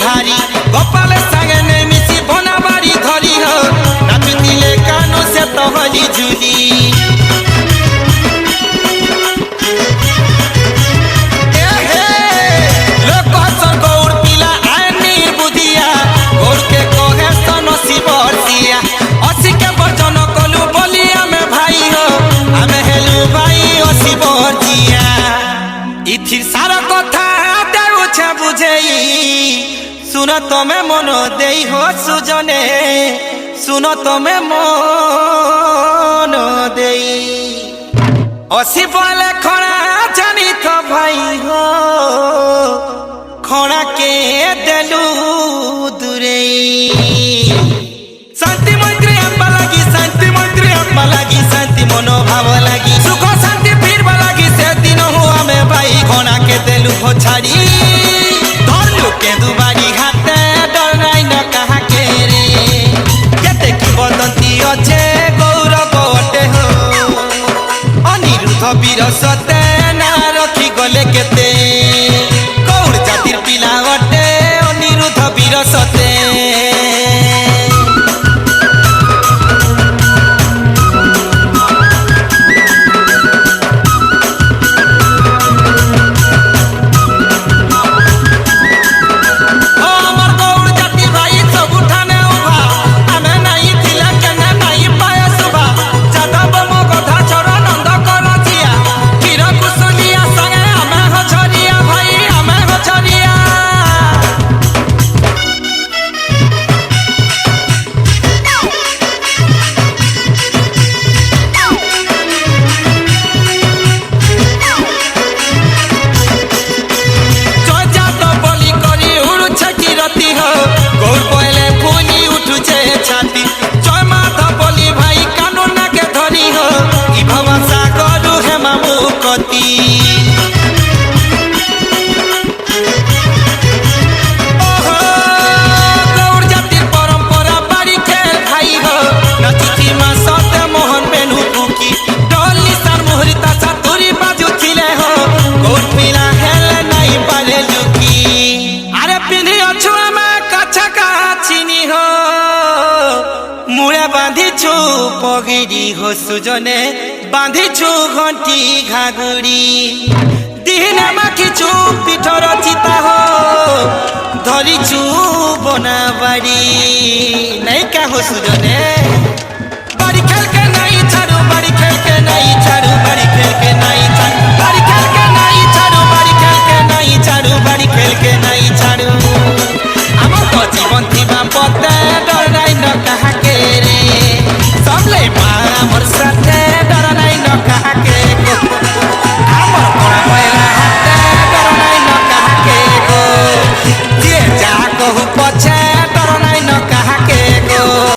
धारी गोपाल संगे ने मिसी बना बारी धरी हो नाचुतिले कानो से तोहरी झुली इथिर सारा कथा देउछे बुझेई सुन तमे मन देई हो सुजने सुन तमे मन देई असी बोले खणा जानी तो भाई हो खणा के देलु दुरेई शांति मंत्री अम्बा लागी शांति मंत्री अम्बा लागी शांति मनोभाव लागी सुख शांति फिरबा लागी से दिन हुआ में भाई खणा के देलु हो छाड़ी धरलु के दुबारी हाथे डर नाई न कहा के रे केते की बदंती अच्छे गौरव अटे हो अनिरुद्ध वीर सते ना रखी गले केते कौड़ जातिर पिला अटे अनिरुद्ध वीर सते पगड़ी हो सुजने बांधी छु घंटी घागुड़ी दिहने माखी छु पिठर चिता हो धरी छु बना बाड़ी नहीं क्या हो सुजने बाड़ी खेल के नहीं छाड़ू बाड़ी खेल के नहीं छाड़ू बाड़ी खेल के नहीं छाड़ू बाड़ी खेल के नहीं छाड़ू बाड़ी खेल के नहीं छाड़ू बाड़ी खेल के नहीं छाड़ू हम तो जीवन थी बाम पते डर नहीं न कहा के रे सबले मां मोर